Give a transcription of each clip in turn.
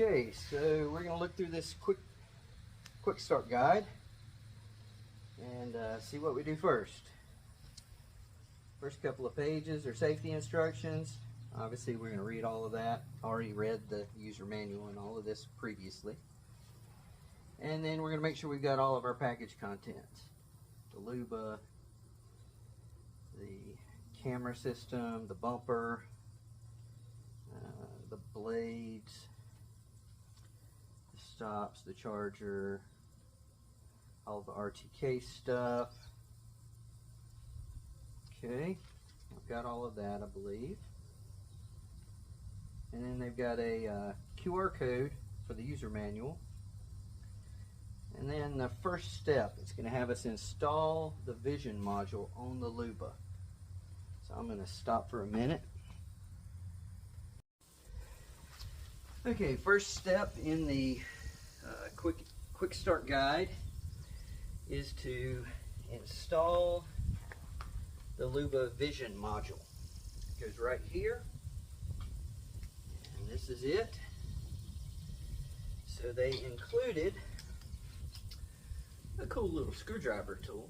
Okay, so we're going to look through this quick start guide and see what we do first. First couple of pages are safety instructions. Obviously we're going to read all of that. Already read the user manual and all of this previously. And then we're going to make sure we've got all of our package contents. The Luba, the camera system, the bumper, the blades, the stops, the charger, all the RTK stuff. Okay, I've got all of that, I believe. And then they've got a QR code for the user manual. And then the first step, it's going to have us install the vision module on the Luba. So I'm going to stop for a minute. Okay, first step in the quick start guide is to install the Luba vision module. It goes right here, and this is it. So they included a cool little screwdriver tool,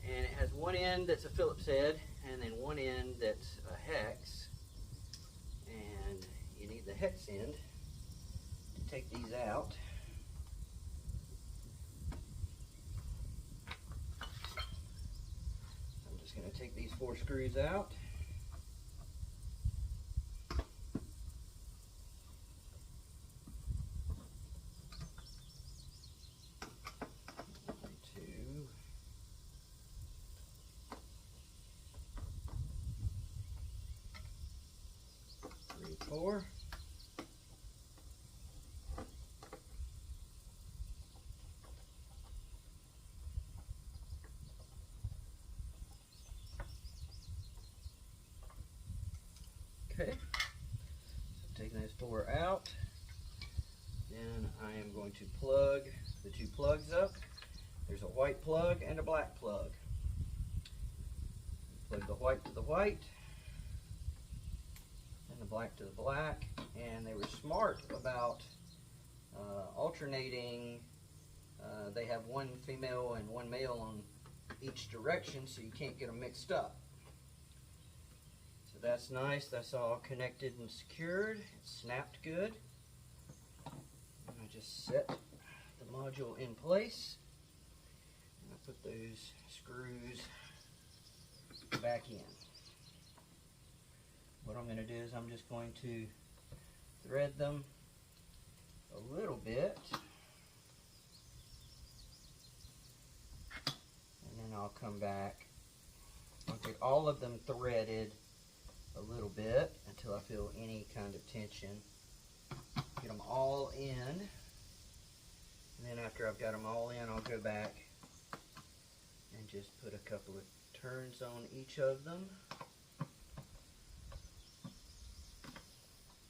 and it has one end that's a Phillips head and then one end that's a hex, and you need the hex end to take these out. I'm just going to take these 4 screws out. Four. Okay, so taking those 4 out, then I am going to plug the 2 plugs up. There's a white plug and a black plug. Plug the white to the white, the black to the black, and they were smart about alternating. They have one female and one male on each direction, so you can't get them mixed up. So that's nice. That's all connected and secured. It snapped good. And I just set the module in place, and I put those screws back in. What I'm going to do is I'm just going to thread them a little bit, and then I'll come back. I'll get all of them threaded a little bit until I feel any kind of tension. Get them all in, and then after I've got them all in, I'll go back and just put a couple of turns on each of them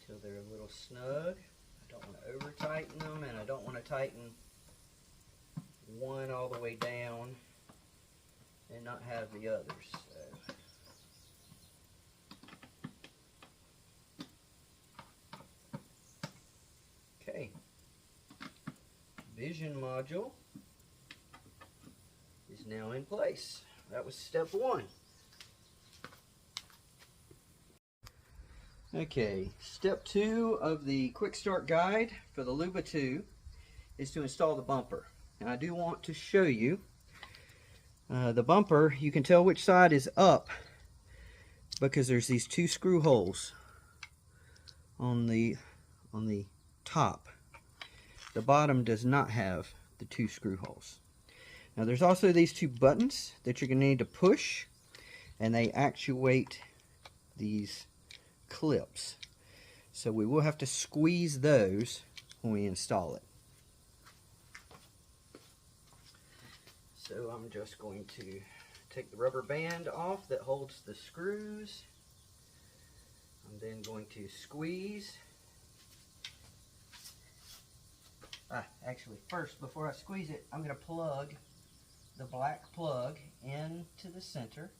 till they're a little snug. I don't want to over tighten them, and I don't want to tighten one all the way down and not have the others. Okay, vision module is now in place. That was step 1. Okay, step 2 of the quick start guide for the Luba 2 is to install the bumper. And I do want to show you the bumper. You can tell which side is up because there's these 2 screw holes on the top. The bottom does not have the 2 screw holes. Now there's also these 2 buttons that you're going to need to push, and they actuate these clips. So we will have to squeeze those when we install it. So I'm just going to take the rubber band off that holds the screws. I'm then going to squeeze. Actually, first, before I squeeze it, I'm going to plug the black plug into the center.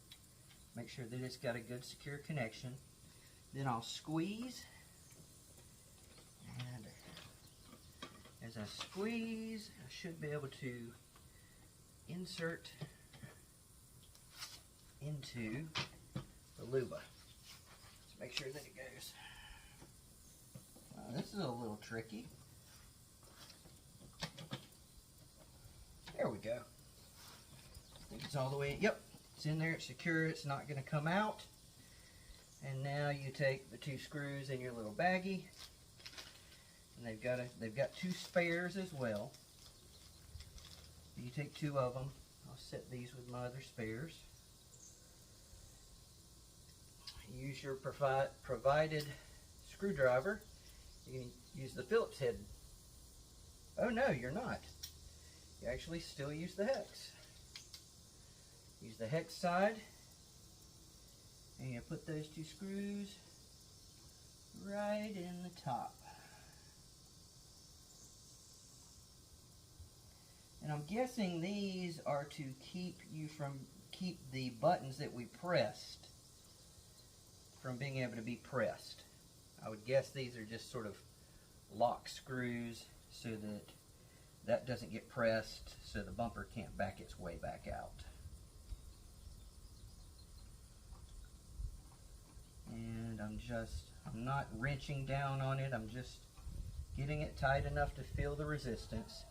Make sure that it's got a good secure connection. Then I'll squeeze, As I squeeze, I should be able to insert into the Luba. Let's make sure that it goes. This is a little tricky. There we go. I think it's all the way, yep, it's in there, it's secure, it's not going to come out. And now you take the 2 screws in your little baggie, and they've got 2 spares as well. You take 2 of them. I'll set these with my other spares. Use your provided screwdriver. You can use the Phillips head. Oh no, you're not. You actually still use the hex. Use the hex side, and you put those 2 screws right in the top. And I'm guessing these are to keep the buttons that we pressed from being able to be pressed. I would guess these are just sort of lock screws so that that doesn't get pressed, so the bumper can't back its way back out. And I'm not wrenching down on it, I'm just getting it tight enough to feel the resistance.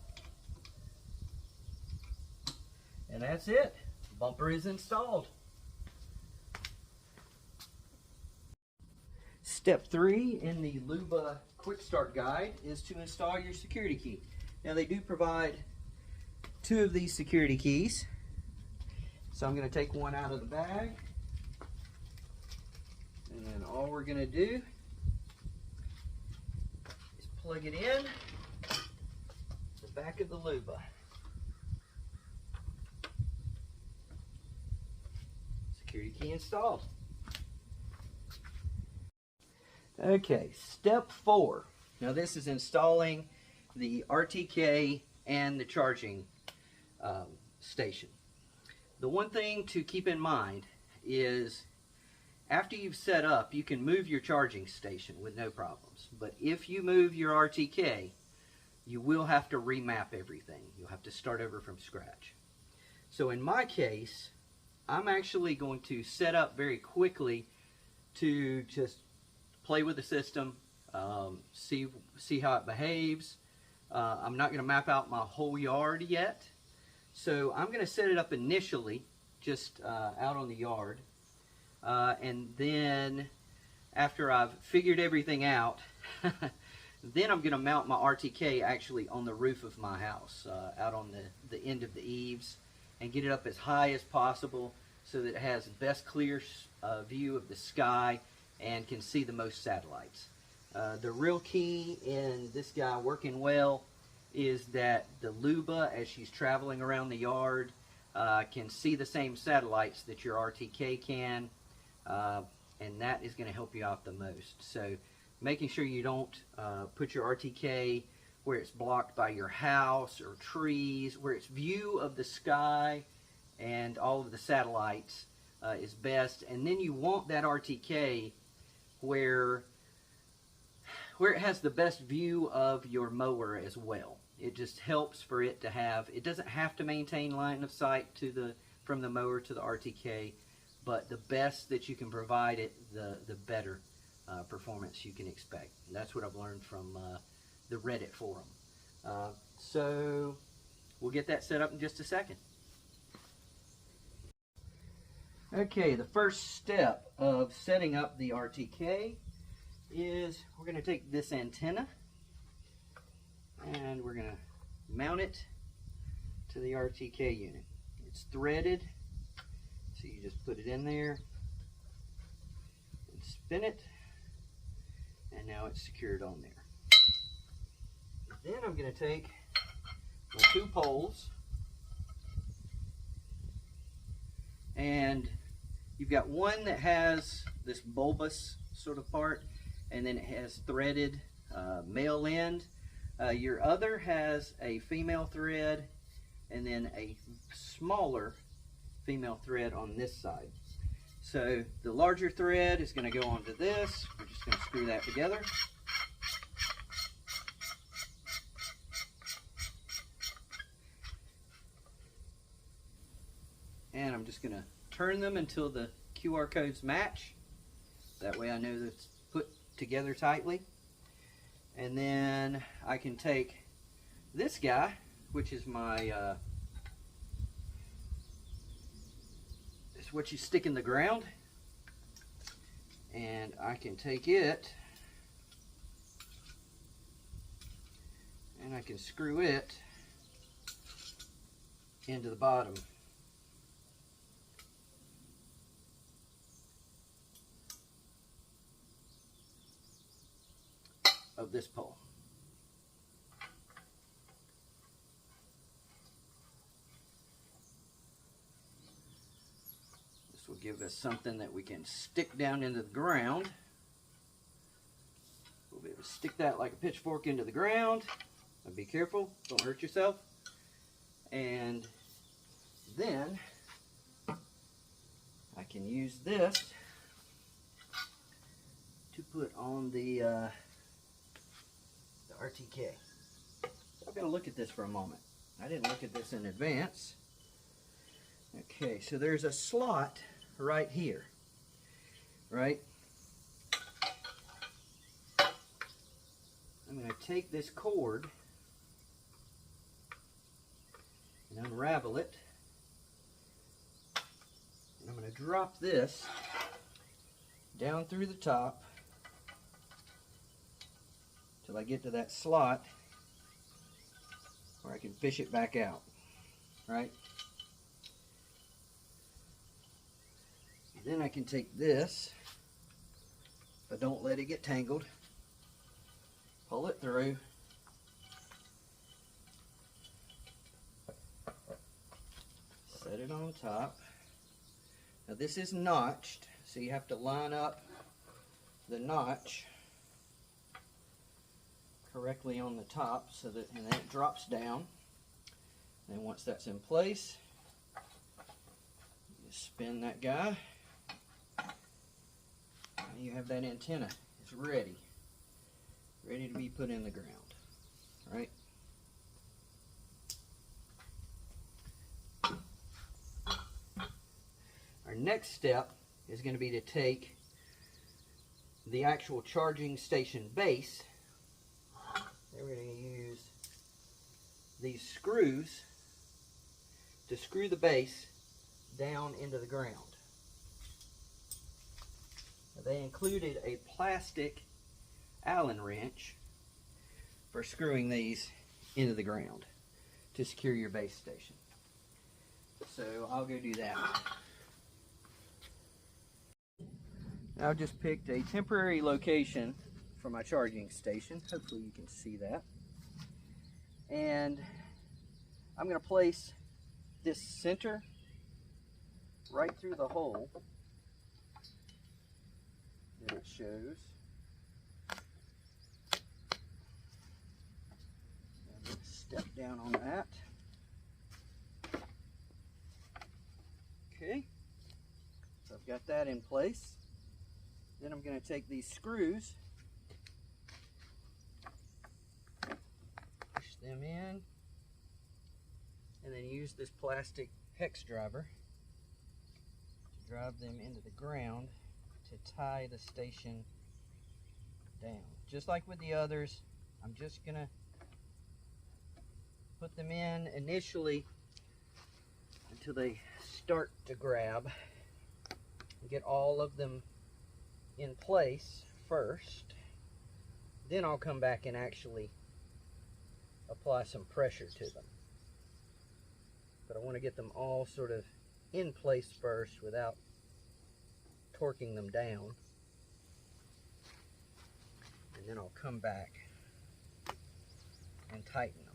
And that's it. Bumper is installed. Step 3 in the Luba Quick Start Guide is to install your security key. Now they do provide 2 of these security keys. So I'm going to take one out of the bag. And then all we're going to do is plug it in the back of the Luba. Security key installed. Okay, step 4. Now this is installing the RTK and the charging station. The one thing to keep in mind is after you've set up, you can move your charging station with no problems. But if you move your RTK, you will have to remap everything. You'll have to start over from scratch. So in my case, I'm actually going to set up very quickly to just play with the system, see how it behaves. I'm not going to map out my whole yard yet, so I'm going to set it up initially just out on the yard, and then after I've figured everything out, then I'm going to mount my RTK actually on the roof of my house, out on the end of the eaves, and get it up as high as possible so that it has the best clear view of the sky and can see the most satellites. The real key in this guy working well is that the Luba, as she's traveling around the yard, can see the same satellites that your RTK can, and that is going to help you out the most. So making sure you don't put your RTK where it's blocked by your house or trees, where its view of the sky and all of the satellites is best. And then you want that RTK where it has the best view of your mower as well. It just helps for it to have, it doesn't have to maintain line of sight to from the mower to the RTK, but the best that you can provide it, the better performance you can expect. And that's what I've learned from the Reddit forum. So we'll get that set up in just a second. Okay, the first step of setting up the RTK is we're going to take this antenna and we're going to mount it to the RTK unit. It's threaded, so you just put it in there and spin it, and now it's secured on there. Then I'm going to take my 2 poles, and you've got one that has this bulbous sort of part, and then it has threaded male end. Your other has a female thread and then a smaller female thread on this side. So the larger thread is going to go onto this. We're just going to screw that together. just going to turn them until the QR codes match. That way I know that it's put together tightly. And then I can take this guy, which is my, it's what you stick in the ground. And I can take it and I can screw it into the bottom. Of this pole. This will give us something that we can stick down into the ground. We'll be able to stick that like a pitchfork into the ground. But be careful, don't hurt yourself. And then I can use this to put on the RTK. So I'm going to look at this for a moment. I didn't look at this in advance. Okay, so there's a slot right here, right? I'm going to take this cord and unravel it. And I'm going to drop this down through the top till I get to that slot where I can fish it back out, right? Then I can take this, but don't let it get tangled. Pull it through. Set it on top. Now this is notched, so you have to line up the notch correctly on the top so that, and then it drops down. And once that's in place, you spin that guy. And you have that antenna. It's ready to be put in the ground, right? Our next step is going to be to take the actual charging station base. Then we're going to use these screws to screw the base down into the ground. They included a plastic Allen wrench for screwing these into the ground to secure your base station. So I'll go do that. Now I've just picked a temporary location for my charging station. Hopefully you can see that. And I'm going to place this center right through the hole that it shows. I'm going to step down on that. Okay, so I've got that in place. Then I'm going to take these screws, push them in, and then use this plastic hex driver to drive them into the ground to tie the station down. Just like with the others, I'm just going to put them in initially until they start to grab and get all of them in place first. Then I'll come back and actually apply some pressure to them. But I want to get them all sort of in place first without torquing them down. And then I'll come back and tighten them.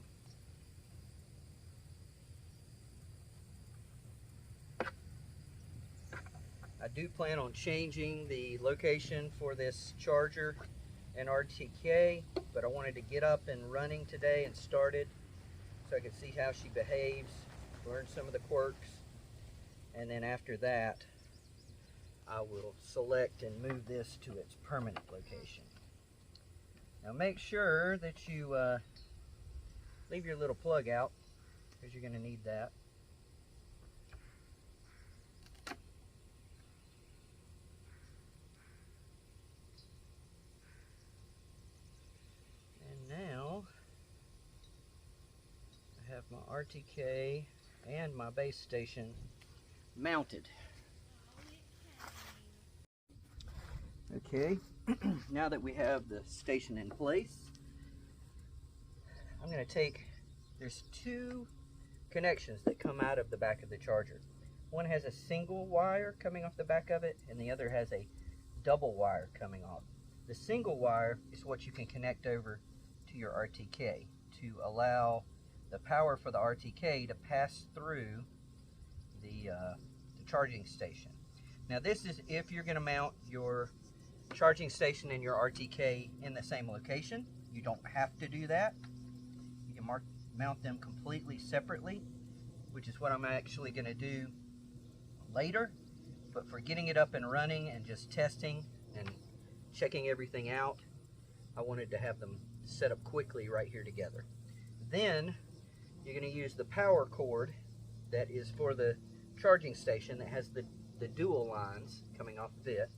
I do plan on changing the location for this charger and RTK, but I wanted to get up and running today and started so I could see how she behaves, learn some of the quirks, and then after that I will select and move this to its permanent location. Now make sure that you leave your little plug out because you're going to need that. my RTK and my base station mounted. Okay, now that we have the station in place, I'm going to take, there's two connections that come out of the back of the charger. One has a single wire coming off the back of it, and the other has a double wire coming off. The single wire is what you can connect over to your RTK to allow the power for the RTK to pass through the charging station. Now this is if you're going to mount your charging station and your RTK in the same location. You don't have to do that. You can mount them completely separately, which is what I'm actually going to do later. But for getting it up and running and just testing and checking everything out, I wanted to have them set up quickly right here together. Then you're going to use the power cord that is for the charging station that has the dual lines coming off of it,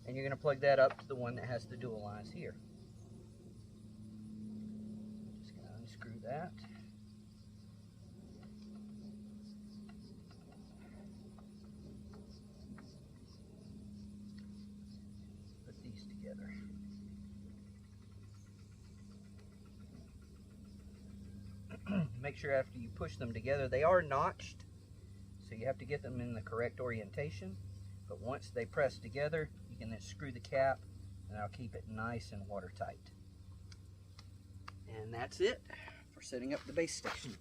and you're going to plug that up to the one that has the dual lines here. Just going to unscrew that. Put these together. Make sure after you push them together, they are notched, so you have to get them in the correct orientation. But once they press together, you can then screw the cap, and I'll keep it nice and watertight. And that's it for setting up the base station.